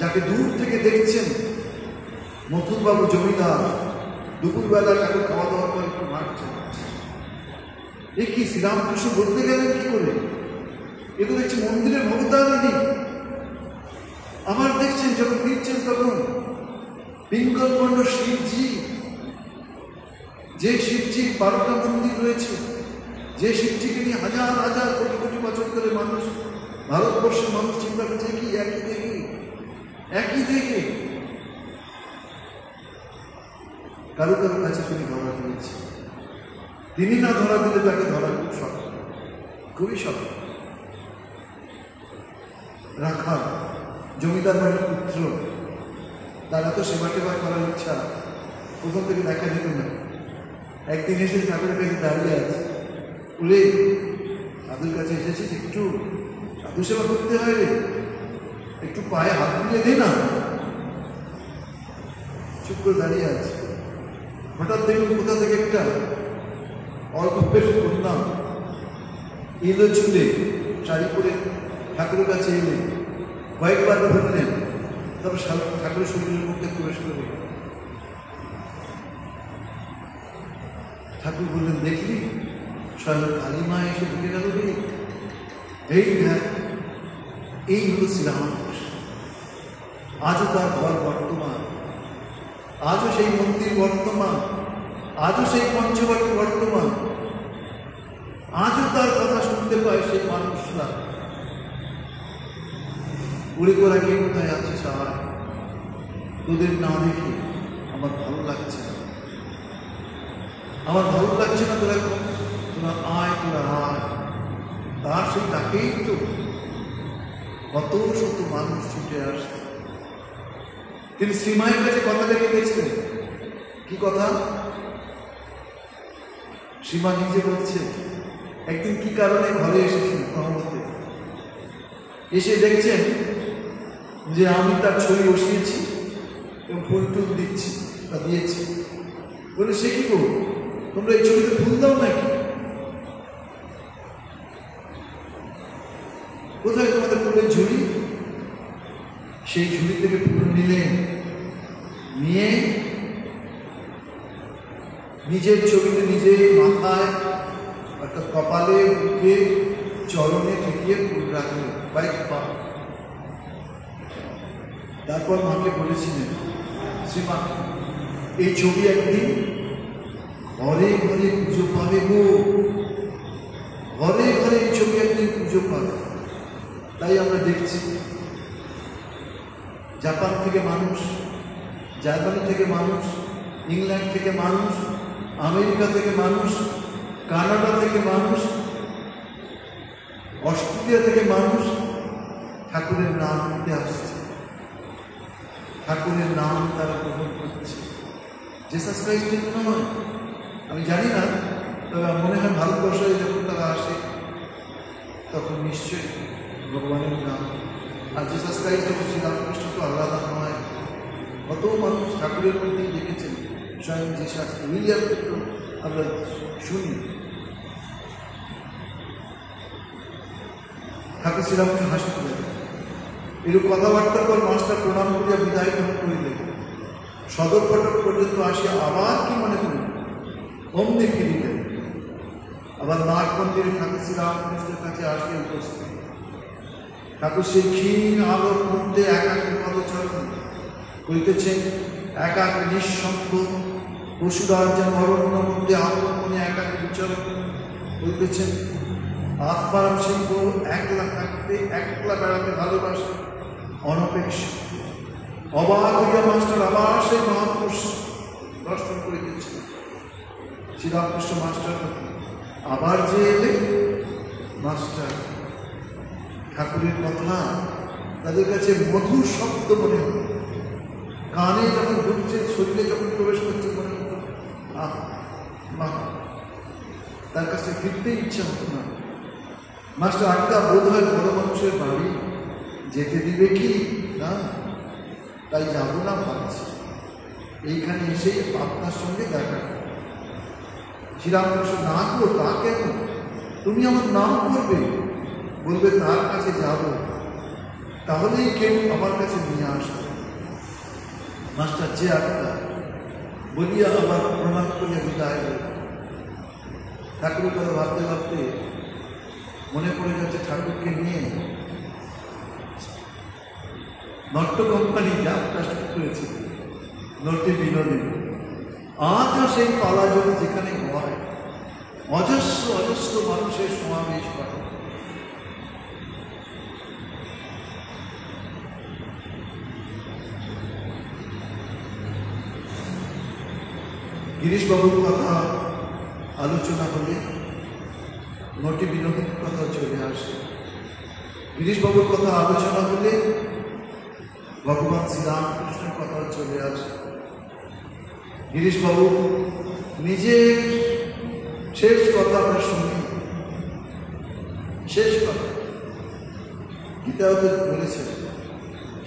যাকে দূর থেকে দেখছেন মথুরবাবু জমিদার দুপুরবেলা ঠাকুর খাওয়া দাওয়ার পর একটু মারছেন? এ কি শ্রীরামকৃষ্ণ বলতে গেলেন কি করে? এ তো দেখছি মন্দিরের ভবতারিণী। আবার দেখছেন যখন ফিরছেন তখন পিঙ্গলবর্ণ শিবজি যে শিবজির 12টা মন্দির রয়েছে, যে শিবজিকে নিয়ে হাজার হাজার কোটি কোটি বছর ধরে মানুষ, ভারতবর্ষের মানুষ চিন্তা করছে কি একই দেখে কারো কারো কাছে তিনি ধরা দিয়েছে। তিনি না ধরা দিলে তাকে ধরা খুব শক্ত, খুবই শক্ত। রাখা জমিদার বাড়ির পুত্র, তারা তো সেবা টেবা করার ইচ্ছা প্রথম থেকে দেখা যেত না। একদিন এসে ঠাকুরের কাছে দাঁড়িয়ে আছে, বলে সাধুর কাছে এসেছিস, একটু সাধু সেবা করতে হয় রে, একটু পায়ে হাত বুলিয়ে দে না। চুপ করে দাঁড়িয়ে আছে। হঠাৎ দেখুন কোথা থেকে একটা অল্প বেশ করলাম এলো চুলে, শাড়ি পরে ঠাকুরের কাছে এলে কয়েকবার ধরলেন, তবে ঠাকুরের শরীরের মধ্যে প্রবেশ করে। ঠাকুর বললেন, দেখলি স্বয়ং কালী মা এসে ঢুকে গেল রে। এই দেখ, এই হলো শ্রীরামকৃষ্ণ। আজও তার ঘর বর্তমান, আজও সেই মন্দির বর্তমান, আজও সেই পঞ্চবটি বর্তমান, আজও তার কথা শুনতে পায় সেই মানুষরা। উড়ে তোরা কে কোথায় আছিস? আর তোদের না দেখে আমার ভালো লাগছে না, আমার ভালো লাগছে না। তোরা আয়, তোরা আয়। তার সেই তাকেই তো কত শত মানুষ ছুটে আসছে। তিনি শ্রীমায়ের কাছে কথা রেখে গেছিলেন। কি কথা? শ্রীমা নিজে বলছে, একদিন কি কারণে ঘরে এসেছেন মহামতে, এসে দেখছেন যে আমি তার ছবি বসিয়েছি এবং ফুল টুল দিচ্ছি বা দিয়েছি। বলে, সে কি করবো, তোমরা এই ছবিতে ফুল দাও নাকি? কোথায় তোমাদের ফুলের ঝুড়ি? সেই ঝুড়ি থেকে ফুল নিলেন, নিয়ে নিজের ছবিতে নিজে মাথায় অর্থাৎ কপালে, বুকে, চরণে ঠেকিয়ে ফুল রাখলেন, বাইক পা। তারপর মাকে বলেছিলেন, শ্রীমা এই ছবি একদিন ঘরে ঘরে পুজো পাবে গো, ঘরে ঘরে এই ছবি একদিন পুজো পাবে। তাই আমরা দেখছি জাপান থেকে মানুষ, জার্মানি থেকে মানুষ, ইংল্যান্ড থেকে মানুষ, আমেরিকা থেকে মানুষ, কানাডা থেকে মানুষ, অস্ট্রেলিয়া থেকে মানুষ ঠাকুরের নাম নিতে আসছে, ঠাকুরের নাম তারা গ্রহণ করছে। জেসাস ক্রাইস্টের নয়, আমি জানি না, তবে মনে হয় ভারতবর্ষে যখন তারা আসে তখন নিশ্চয়ই ভগবানের নাম। আর জেসাস ক্রাইস্ট এবং শ্রীরামকৃষ্ণ তো আলাদা নয়। কত মানুষ ঠাকুরের মধ্যেই দেখেছেন স্বয়ং জেসাস। উইলিয়ামকে তো আমরা শুনি। ঠাকুর শ্রীরামকৃষ্ণ হাসিলেন। এরূপ কথাবার্তার পর মাস্টার প্রণাম করিয়া বিদায় গ্রহণ করিলেন। সদর ফটক পর্যন্ত আসিয়া আবার কি মনে করিলেন, অমনি ফিরিলেন। আবার নাগ মন্দিরে ঠাকুর শ্রীরামকৃষ্ণের কাছে আসিয়া উপস্থিত। ঠাকুর সেই ক্ষীণ আলোর মধ্যে একাকী পদচারণ করিতেছেন, একাকী নিঃসঙ্গ পশুরার যেন অরণ্য মধ্যে আত্মমনে একাকী বিচরণ করিতেছেন। আত্মারাম সিংহ একলা থাকতে, একলা বেড়াতে ভালোবাসে, অনপেক্ষ। অবাক হইয়া মাস্টার আবার সেই মহাপুরুষ দর্শন করিতেছেন। শ্রীরামকৃষ্ণ মাস্টার আবার যে এলে, মাস্টার ঠাকুরের কথা তাদের কাছে মধুর শব্দ মনে হল। কানে যখন ঢুকছে, শরীরে যখন প্রবেশ করছে, মনে হতো মা, তার কাছে ফিরতে ইচ্ছা হতো না। মাস্টার আটকা বোধ হয় বড় মানুষের বাড়ি, যেতে দিবে কি না, তাই যাবো না ভাবছি। এইখানে এসেই আপনার সঙ্গে দেখা। শ্রীরামকৃষ্ণ, না গো, তা কেন? তুমি আমার নাম করবে, বলবে তার কাছে যাব, তাহলেই কেউ আমার কাছে নিয়ে আসবে। মাস্টার যে আটকা বলিয়া আবার প্রণাম করিয়া বিদায় হল। ঠাকুরের কথা ভাবতে ভাবতে মনে পড়ে যাচ্ছে ঠাকুরকে নিয়ে নট্য কোম্পানি যাত্রা শুরু করেছিল, নট্য বিনোদী। আজও সেই পালাজোড়ে যেখানে হয় অজস্র অজস্র মানুষের সমাবেশ করে। গিরিশবাবুর কথা আলোচনা হলে নটি বিনোদীর কথা চলে আসে। গিরিশবাবুর কথা আলোচনা হলে ভগবান শ্রীরামকৃষ্ণের কথা চলে আসে। গিরিশবাবু নিজের শেষ কথা আমরা শুনি, শেষ কথা গীতাও তো বলেছেন,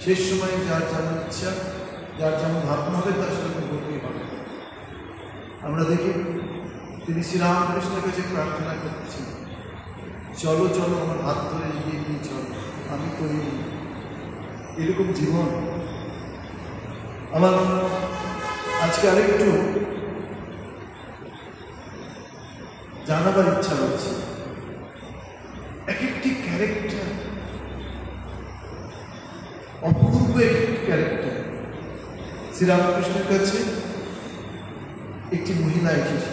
শেষ সময় যার যেমন ইচ্ছা, যার যেমন ভাবনা হবে তার সাথে ঘটেই হবে। আমরা দেখি তিনি শ্রীরামকৃষ্ণের কাছে প্রার্থনা করছেন, চলো চলো আমার হাত ধরে এগিয়ে নিয়ে চলো, আমি তো এরকম জীবন আমার। আজকে আরেকটু জানাবার ইচ্ছা হচ্ছে, এক একটি ক্যারেক্টার অপূর্ব, এক একটি ক্যারেক্টার। শ্রীরামকৃষ্ণের কাছে একটি মহিলা এসেছে,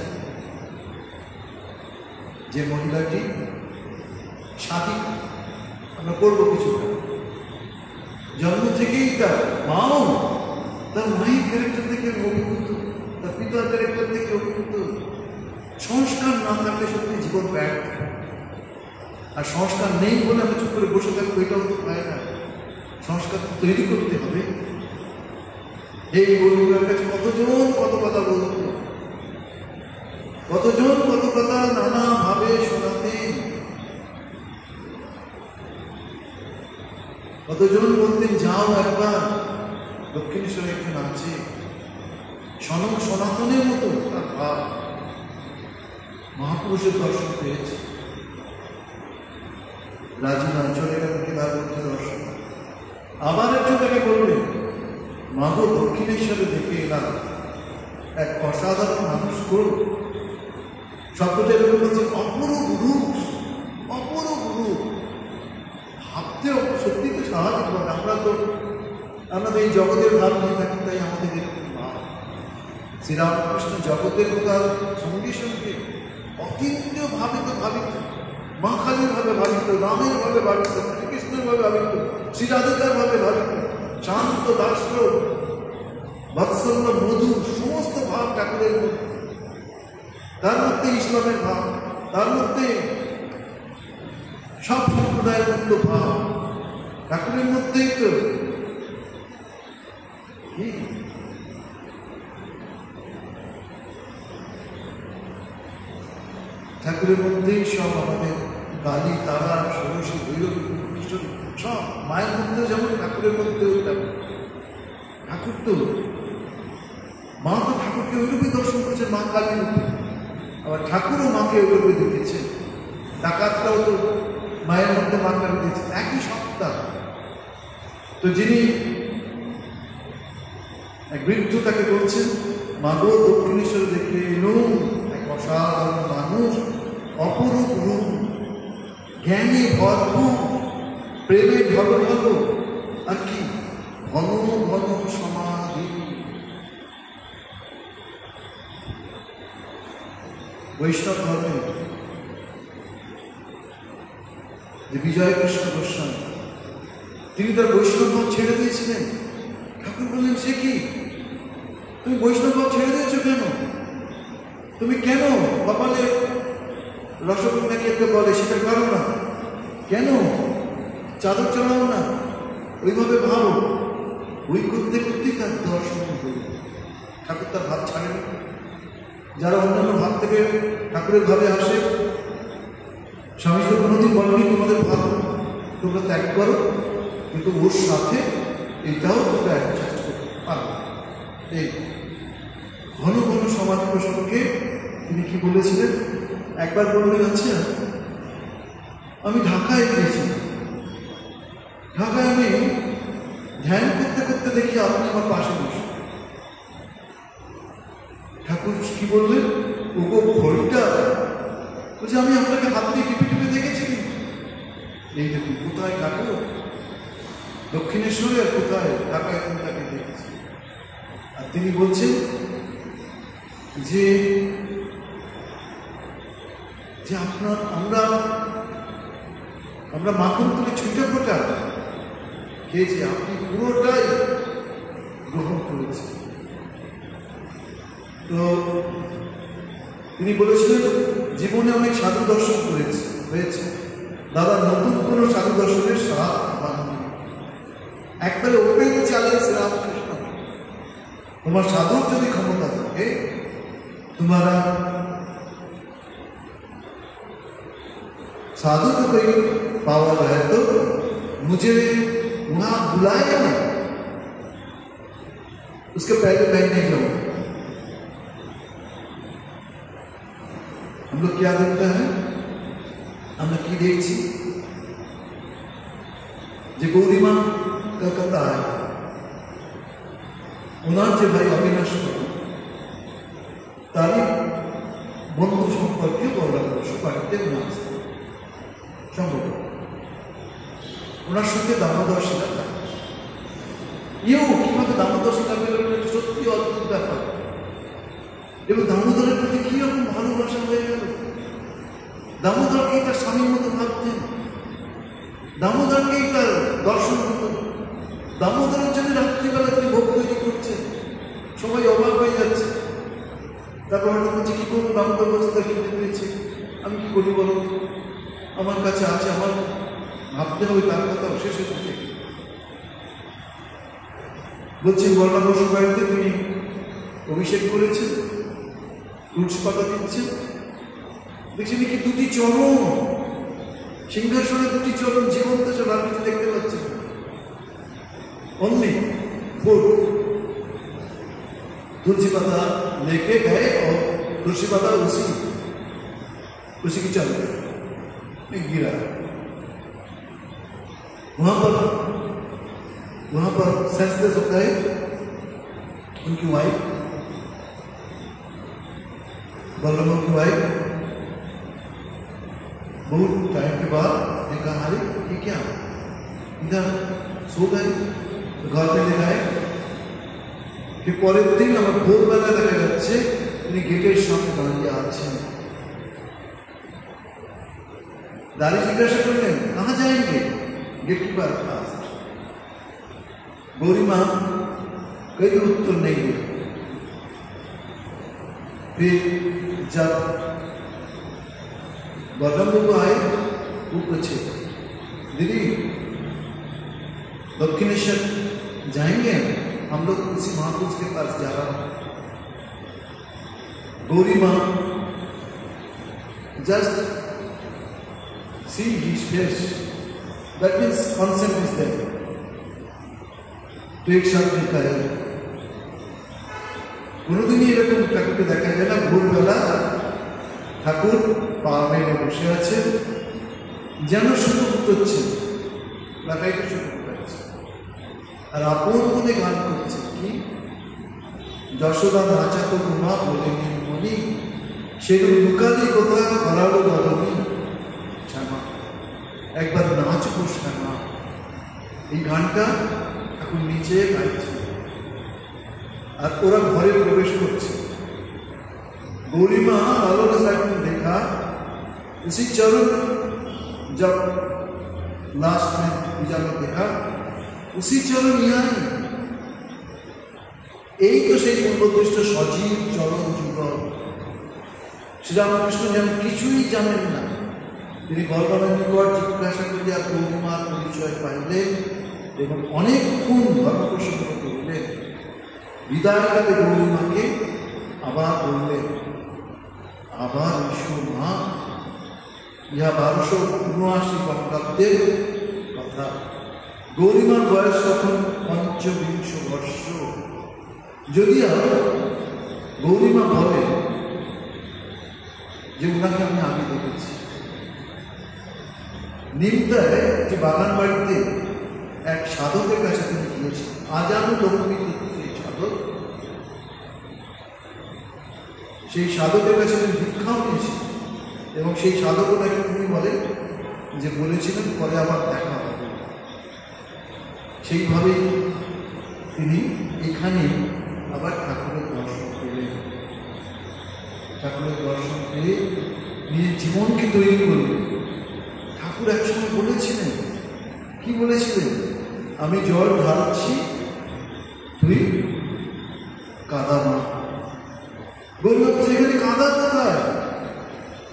যে মহিলাটি স্বাধীন, আমরা করবো কিছু না, জন্ম থেকেই তার মাও তার মায়ের ক্যারেক্টার থেকে অভিভূত, তার পিতার ক্যারেক্টার থেকে অভিভূত। সংস্কার না থাকলে সত্যি জীবন ব্যর্থ। আর সংস্কার নেই বলে আমরা চুপ করে বসে থাকবো, এটাও তো পায় না। সংস্কার তৈরি করতে হবে। এই বন্ধুদের কাছে কতজন কত কথা বলত, কতজন কত কথা নানাভাবে শোনাতেন, কতজন বলতেন যাও একবার দক্ষিণেশ্বরে একজন আছে, সনক সনাতনের মতো তার ভাব। মহাপুরুষের দর্শন পেয়েছে, রাজি নয়, চলে গেল কেদারনাথের দর্শন। আবার একজন তাকে বললেন, মাগো দক্ষিণেশ্বরে দেখে এলাম এক অসাধারণ মানুষ করো। শব্দটা এরকম বলছে, অপরূপ রূপ, অপরূপ রূপ। ভাবতে সত্যি তো স্বাভাবিক নয়, আমরা তো এই জগতের ভাব নিয়ে থাকি, তাই আমাদের এরকম ভাব। শ্রীরামকৃষ্ণ জগতের কথা সঙ্গে সঙ্গে অতীন্দ্রিয় ভাবিত, মা কালীর ভাবে ভাবিত, রামের ভাবে ভাবিত, শ্রীকৃষ্ণের ভাবে ভাবিত, শ্রী রাধিকার ভাবে ভাবিত, শান্ত দাস্য বাৎসল্য মধু, সমস্ত ভাব ঠাকুরের মধ্যে। তার মধ্যে ইসলামের ভাব, তার মধ্যে সব সম্প্রদায়ের মধ্যে ভাব, ঠাকুরের মধ্যেই তো। ঠাকুরের মধ্যেই সব আমাদের কালী, তারা, ষোড়শী, ভৈরবী, কিশোরী সব। মায়ের মধ্যে যেমন ঠাকুরের মধ্যেও ঠাকুর তো, মা তো ঠাকুরকে ওইরূপে দর্শন করেছে, মা কালী রূপে। আবার ঠাকুরও মাকে ওইরূপে দেখেছে। ডাকাতরাও তো মায়ের মধ্যে মা কালী দিয়েছে, একই সত্তা। তো যিনি এক বৃদ্ধ তাকে বলছেন, মাগো দক্ষিণেশ্বরে দেখে এলুম এক অসাধারণ মানুষ, অপরূপ রূপ, জ্ঞানে ভরপুর, প্রেমে ঢলঢল, আর কি ঘন ঘন সমাধি। বৈষ্ণব ধর্মে যে বিজয় কৃষ্ণ গোস্বামী, তিনি তার বৈষ্ণব ভাব ছেড়ে দিয়েছিলেন। ঠাকুর বললেন, সে কি, তুমি বৈষ্ণব ভাব ছেড়ে দিয়েছো কেন? তুমি কেন কপালে রসগোল্লা খেতে বলে সেটা করো না কেন? চাদর চড়াও না, ওইভাবে ভাবো। ওই করতে করতেই তার দর্শন হল। ঠাকুর তার ভাব ছাড়েন। যারা অন্যান্য ভাব থেকে ঠাকুরের ভাবে আসে, স্বামী তো কোনোদিন বলেনি তোমাদের ভাব তোমরা ত্যাগ করো, কিন্তু ওর সাথে এটাও তোমরা অ্যাডজাস্ট করতে পারো। এই ঘন ঘন সমাজ প্রসঙ্গে তিনি কি বলেছিলেন? একবার বললেন, আচ্ছা আমি ঢাকায় গিয়েছিলাম, ঢাকায় আমি ধ্যান করতে করতে দেখি আপনি আমার পাশে বসে। ঠাকুর কি বললেন? ওগো ঘড়িটা, বলছে আমি আপনাকে হাত দিয়ে টিপে টিপে দেখেছি। এই দেখুন কোথায় ঠাকুর, দক্ষিণেশ্বরে, আর কোথায় ঢাকায়, কোনটাকে দেখেছি। আর তিনি বলছেন যে যে আপনার আমরা আমরা মাখন তুলে ছুটে ফোটা খেয়েছি, আপনি পুরোটাই গ্রহণ করেছেন। তো তিনি বলেছিলেন জীবনে অনেক সাধু দর্শন হয়েছে দাদা, নতুন কোনো সাধু দর্শনের স্বাদ পাননি। একবারে ওপেন চ্যালেঞ্জ রামকৃষ্ণ, তোমার সাধুর যদি ক্ষমতা থাকে, तुम्हारा साधु को कोई पावर है तो मुझे वहां बुलाएगा ना, उसके पहले मैं नहीं जाऊं। हम लोग क्या देखते हैं, আমরা কি দেখছি যে গৌরীমা কলকাতায় ওনার যে ভাই অবিনাশ তারই বন্ধু সম্পর্কে বললাম বাড়িতে ওনার সম্ভব ওনার সঙ্গে দামোদর শিলা থাকে। কিভাবে দামোদর শিলা পেল সত্যি অদ্ভুত ব্যাপার। এবং দামোদরের প্রতি কিরকম ভালোবাসা হয়ে গেল। দামোদরকেই তার স্বামীর মতো ভাবতেন, দামোদরকেই তার দর্শন হতো, দামোদরের জন্য রাত্রিবেলা তিনি ভোগ তৈরি করছেন, সবাই অবাক হয়ে যাচ্ছে। তারপর হঠাৎ বলছে কি করবো, দামোদর বস্তা কিনে পেয়েছে, আমি কি করি বলো, আমার কাছে আছে, আমার ভাবতে হবে তার কথা শেষ হয়ে থাকে। বলছেন বর্ণা বসু বাড়িতে তিনি অভিষেক করেছেন, তুলসী পাতা দিচ্ছেন, দেখছেন কি দুটি চরণ, সিংহাসনে দুটি চরণ জীবন্ত চরণ, আর কিছু দেখতে পাচ্ছেন অনলি ফুড। तुलसी पत्ता लेके गए और तुलसी पत्ता उसी की चल गिरा। वहां पर सेंसलेस हो गए उनकी वाइफ, बल्लभ की वाइफ। बहुत टाइम के बाद देखा अरे ये क्या, इधर सो गए, घर पे ले गए। পরের দিন আমার ভোরবেলা দেখা যাচ্ছে তিনি গেটের সামনে দাঁড়িয়ে আছেন। दादी जिज्ञासा करलें कहाँ जाएंगे, गेट की बार पास। गौरी माँ कई उत्तर नहीं दिया। फिर जब बलराम बाबू आए वो पूछे दीदी दक्षिणेश्वर जाएंगे, हम लोग उसी महापुरुष के पास जा रहा हूं। गौरी माँ just see his face, that means consent is there. तो एक शब्द लिखा है, কোনোদিনই এরকম ঠাকুরকে দেখা যায় না ভোরবেলা ঠাকুর পা মেলে বসে আছেন, যেন শুধু উঠছেন, লাগাইতে শুরু করছে আর আপন মনে গান করছে কি যশোদা নাচা তো ঘুমা বলে মনি সেগুলো লুকালি কোথায় করালো গরমি শ্যামা, একবার নাচবো শ্যামা। এই গানটা এখন নিচে গাইছে আর ওরা ঘরে প্রবেশ করছে। गौरी माँ वालों ने साइड में देखा, उसी चरण जब लास्ट में पूजा में देखा उसी चरण यहाँ এই তো সেই পূর্বদৃষ্ট সজীব চরণ যুগল। শ্রীরামকৃষ্ণ যেন কিছুই জানেন না, তিনি বলরামের নিকট জিজ্ঞাসা করিয়া গৌরীমার পরিচয় পাইলেন এবং অনেকক্ষণ ধর্ম প্রসঙ্গ করিলেন। বিদায়কালে গৌরীমাকে আবার বললেন, আবার ঈশ্বর মা, ইহা 1279 বঙ্গাব্দের কথা। গৌরীমার বয়স তখন ৫৫ বর্ষ। যদিও গৌরীমা বলে যে ওনাকে আমি আগে দেখেছি। নিমতায় একটি বাগান বাড়িতে এক সাধকের কাছে তিনি গিয়েছেন, আজানু লক্ষ্মী সেই সাধক। সেই সাধকের কাছে তিনি ভিক্ষাও নিয়েছেন এবং সেই সাধক ওনাকে তিনি বলেন যে বলেছিলেন পরে আবার দেখা হবে। সেইভাবেই তিনি এখানে আবার ঠাকুরের দর্শন পেলেন। ঠাকুরের দর্শন পেয়ে নিজের জীবনকে তৈরি করবে। ঠাকুর একসময় বলেছিলেন, কি বলেছিলেন? আমি জল ঢালছি, তুই কাদা মা। বলল এখানে কাদা কোথায়?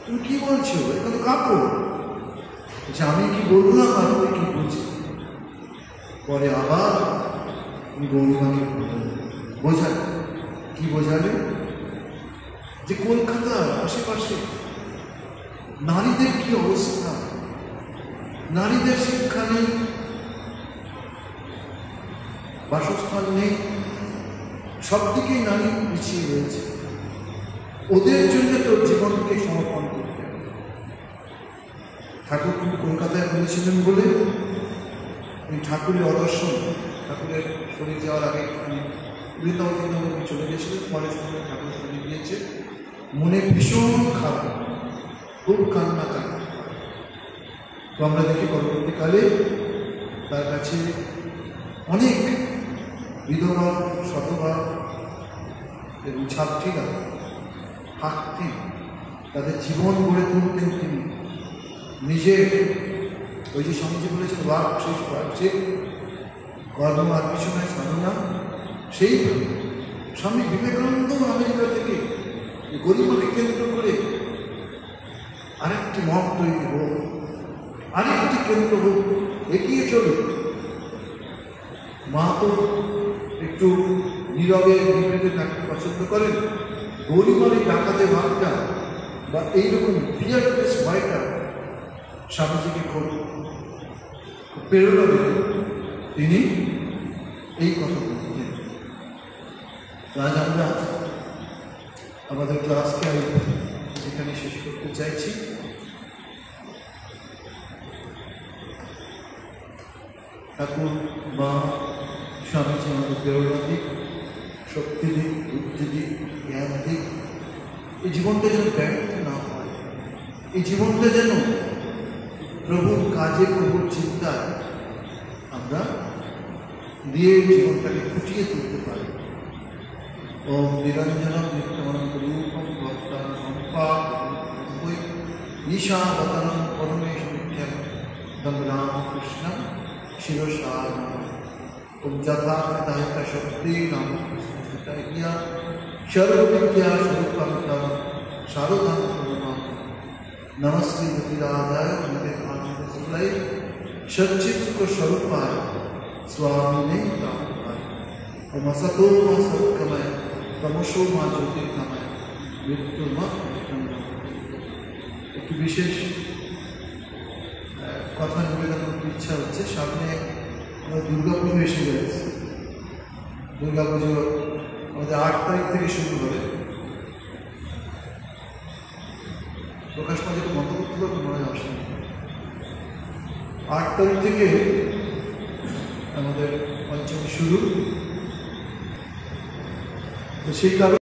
তুমি কি বলছো? এখানে কাপড়। আমি কি বললাম আর তুই কি বলছি? পরে আবার গৌরীমাকে বোঝাল। কি বোঝালে? যে কলকাতার আশেপাশে নারীদের কি অবস্থা, নারীদের শিক্ষা নেই, বাসস্থান নেই, সব দিকেই নারী পিছিয়ে রয়েছে। ওদের জন্য তোর জীবনকে সমর্পণ করতে হবে। ঠাকুর কিন্তু কলকাতায় বলেছিলেন বলে এই ঠাকুরের অদর্শন, ঠাকুরের শরীর যাওয়ার আগে বৃন্দাবন চলে গেছিলেন। পরে সময় ঠাকুর শরীর গিয়েছে, মনে ভীষণ খারাপ, খুব কান্না কান্না। তো আমরা দেখি পরবর্তীকালে তার কাছে অনেক বিধবা, শতভা এবং ছাত্রীরা থাকতেন, তাদের জীবন গড়ে তুলতেন তিনি নিজে। ওই যে স্বামীজি বলেছেন বাক শেষ পাচ্ছে কর্ম আর কিছু নয় সাধনা, সেইভাবে স্বামী বিবেকানন্দ আমেরিকা থেকে গরিমাকে কেন্দ্র করে আরেকটি মত তৈরি হোক, আরেকটি কেন্দ্র হোক, এগিয়ে চলুক। মা তো একটু নীরবে নিভৃতে থাকতে পছন্দ করেন। গরিমার এই ডাকাতে ভাবটা বা এইরকম ফিয়ারলেস ভয়টা স্বামীজিকে খুব প্রেরণা দিলেন। তিনি এই কথা বলতেন। আজ আমরা আমাদের ক্লাসকে আমি এখানে শেষ করতে চাইছি। ঠাকুর বা স্বামীজি আমাদের প্রেরণা দিক, শক্তি দিক, বুদ্ধি দিক, জ্ঞান দিক। এই জীবনটা যেন ব্যর্থ না হয়, এই জীবনটা যেন প্রভুর কাজে, প্রভুর চিন্তায় আমরা দিয়ে জীবনটাকে ফুটিয়ে তুলতে পারি। ওম নিরঞ্জনম নিত্যানন্দ রূপম ভক্তানাং পাপৈ ঈশাবতারং পরমেশ্বরম দম রামকৃষ্ণম শিরসা ওম যথার্থ শক্তি রামকৃষ্ণ সর্ববিদ্যা স্বরূপম তম শারদাং প্রণমামি। নমস্তে মুক্তিরাজায় নিত্যানন্দ সুলয় সচ্চিৎ সুখ স্বরূপায় स्वामिने प्राप्ताय। ओम असतो मा सत्कमय तमसो मा ज्योतिर्गमय मृत्युर्मा मृत्युंजय। একটু বিশেষ কথা নিবেদন করতে ইচ্ছা হচ্ছে। সামনে আমাদের দুর্গাপুজো এসে যাচ্ছে। দুর্গাপুজো আমাদের 8 তারিখ থেকে শুরু হবে। প্রকাশ পাঁচটা বন্ধ করতে পারবো মনে হয় আসেন। 8 তারিখ থেকে আমাদের পঞ্চমী শুরু। তো সেই কারণে